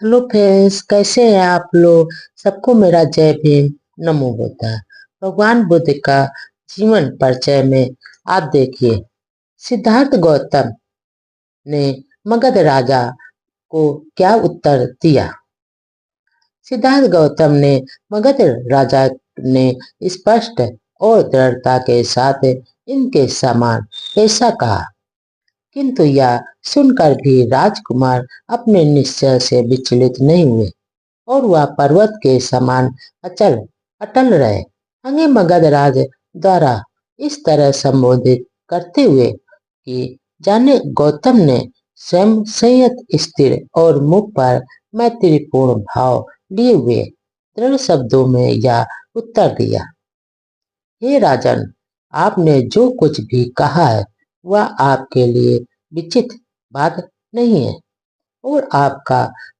Hello friends, कैसे हैं आप लोग। सबको मेरा जय भीम, नमो बुद्धा। भगवान बुद्ध का जीवन परिचय में आप देखिए। सिद्धार्थ गौतम ने मगध राजा को क्या उत्तर दिया। सिद्धार्थ गौतम ने मगध राजा ने स्पष्ट और दृढ़ता के साथ इनके समान ऐसा कहा, किंतु यह सुनकर भी राजकुमार अपने निश्चय से विचलित नहीं हुए और वह पर्वत के समान अचल अटल रहे। हमें मगध राज द्वारा इस तरह संबोधित करते हुए कि जाने गौतम ने स्वयं संयत स्थिर और मुख पर मैत्रीपूर्ण भाव लिए हुए दृढ़ शब्दों में यह उत्तर दिया। हे राजन, आपने जो कुछ भी कहा है वह आपके लिए विचित्र बात नहीं है और आपका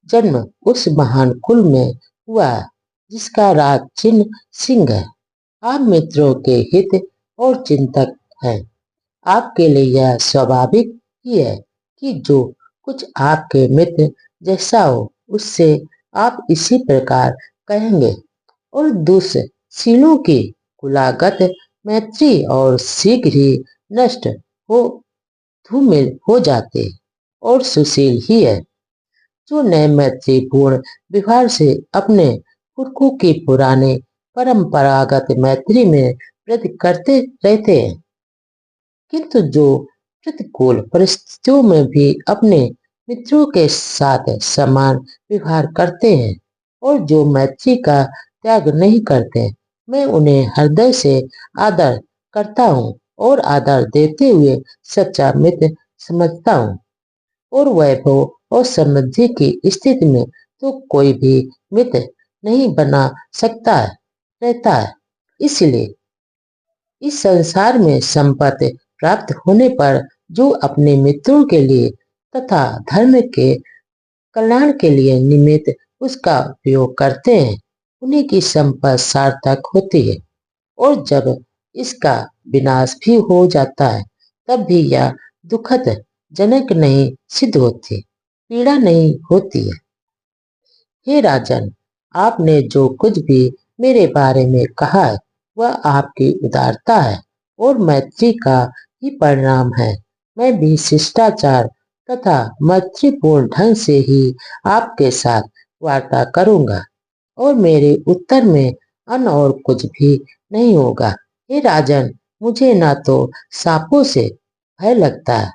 जन्म उस महान कुल में हुआ है जिसका राज चिन्ह सिंह है। आप मित्रों के हित और चिंतक हैं। आपके लिए यह स्वाभाविक ही है कि जो कुछ आपके मित्र जैसा हो उससे आप इसी प्रकार कहेंगे और दुष्शीलों की कुलागत मैत्री और शीघ्र ही नष्ट हो धूमिल हो जाते और सुशील ही है जो नए मैत्रीपूर्ण व्यवहार से अपने पुरखों की पुराने परंपरागत मैत्री में वृद्धि करते रहते हैं, किंतु जो प्रतिकूल परिस्थितियों में भी अपने मित्रों के साथ समान व्यवहार करते हैं और जो मैत्री का त्याग नहीं करते, मैं उन्हें हृदय से आदर करता हूँ और आदर देते हुए सच्चा मित्र समझता हूँ। और वैभव और समृद्धि की स्थिति में तो कोई भी मित्र नहीं बना सकता है रहता है। इसलिए इस संसार में संपत्ति प्राप्त होने पर जो अपने मित्रों के लिए तथा धर्म के कल्याण के लिए निमित्त उसका उपयोग करते हैं, उन्हीं की संपत्ति सार्थक होती है। और जब इसका विनाश भी हो जाता है तब भी यह दुखद जनक नहीं सिद्ध होती, पीड़ा नहीं होती है। हे राजन, आपने जो कुछ भी मेरे बारे में कहा है वह आपकी उदारता है और मैत्री का ही परिणाम है। मैं भी शिष्टाचार तथा मैत्रीपूर्ण ढंग से ही आपके साथ वार्ता करूंगा और मेरे उत्तर में अन्य और कुछ भी नहीं होगा। हे राजन, मुझे ना तो सांपों से भय लगता है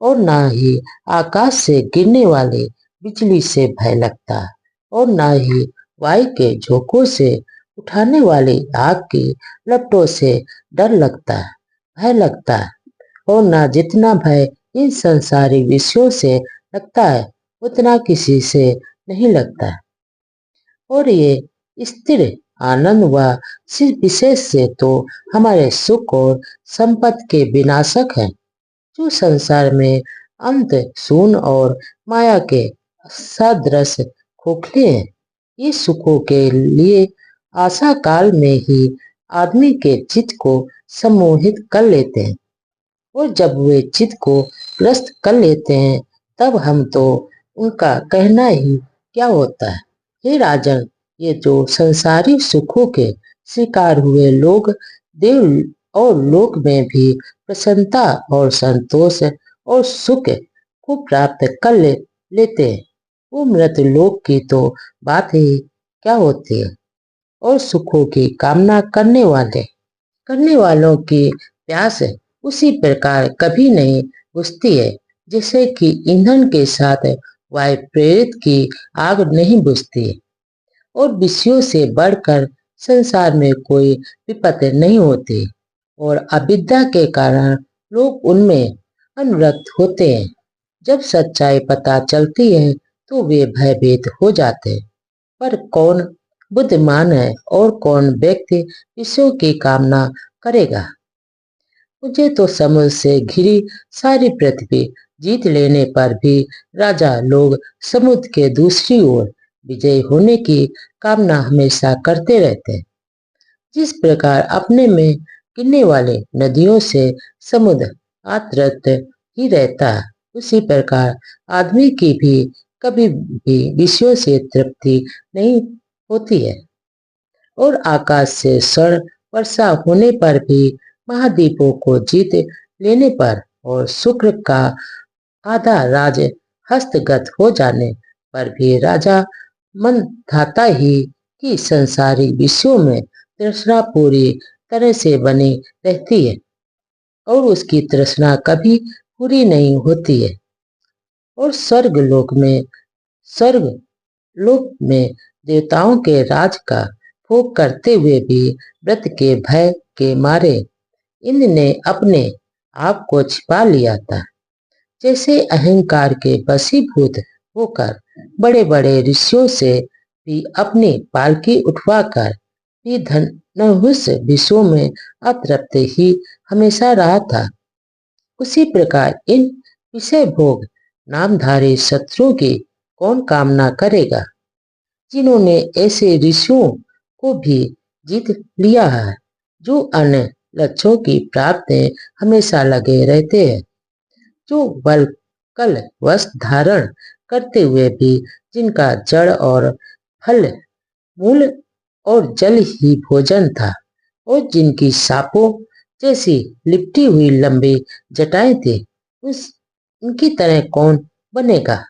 और ना ही आकाश से गिरने वाली बिजली से भय लगता है और ना ही वायु के झोंकों से उठाने वाली आग की लपटों से डर लगता है भय लगता है और ना जितना भय इन संसारी विषयों से लगता है उतना किसी से नहीं लगता है। और ये स्थिर आनंद व सिर्फ विशेष से तो हमारे सुख और संपत्ति के विनाशक है जो संसार में अंत शून्य और माया के सदृश खोखले हैं। ये सुखों के लिए आशा काल में ही आदमी के चित्त को सम्मोहित कर लेते हैं और जब वे चित्त को ग्रस्त कर लेते हैं तब हम तो उनका कहना ही क्या होता है। हे राजन, ये जो संसारी सुखों के शिकार हुए लोग देव और लोक में भी प्रसन्नता और संतोष और सुख को प्राप्त कर लेते हैं, वो मृत लोक की तो बात ही क्या होती है। और सुखों की कामना करने वालों की प्यास उसी प्रकार कभी नहीं बुझती है जैसे कि ईंधन के साथ वायु प्रेरित की आग नहीं बुझती है। और विषयों से बढ़कर संसार में कोई विपत्ति नहीं होती और अविद्या के कारण लोग उनमें अनुरक्त होते हैं। जब सच्चाई पता चलती है तो वे भयभीत हो जाते हैं। पर कौन बुद्धिमान है और कौन व्यक्ति विषयों की कामना करेगा। मुझे तो समुद्र से घिरी सारी पृथ्वी जीत लेने पर भी राजा लोग समुद्र के दूसरी ओर विजयी होने की कामना हमेशा करते रहते हैं। जिस प्रकार अपने में गिरने वाली नदियों से समुद्र आतरत ही रहता है, उसी प्रकार आदमी की भी कभी भी विषयों से तृप्ति नहीं होती है और आकाश से स्वर्ण वर्षा होने पर भी, महाद्वीपों को जीत लेने पर और शुक्र का आधा राज हस्तगत हो जाने पर भी राजा मंधाता ही कि संसारी विषयों में तृष्णा पूरी तरह से बनी रहती है और उसकी तृष्णा कभी पूरी नहीं होती है। और स्वर्ग लोक में देवताओं के राज का भोग करते हुए भी व्रत के भय के मारे इंद्र ने अपने आप को छिपा लिया था। जैसे अहंकार के वशीभूत होकर बड़े बड़े ऋषियों से भी अपनी पालकी उठवाकर भी धनुष विषयों में अतृप्त ही हमेशा रहा था, उसी प्रकार इन विषय भोग नामधारी शत्रुओं की कौन कामना करेगा, जिन्होंने ऐसे ऋषियों को भी जीत लिया है, जो अन्य लक्ष्यों की प्राप्ति में हमेशा लगे रहते हैं, जो बल कल वस्त्र धारण करते हुए भी जिनका जड़ और फल मूल और जल ही भोजन था और जिनकी सांपों जैसी लिपटी हुई लंबी जटाएं थी, उस उनकी तरह कौन बनेगा।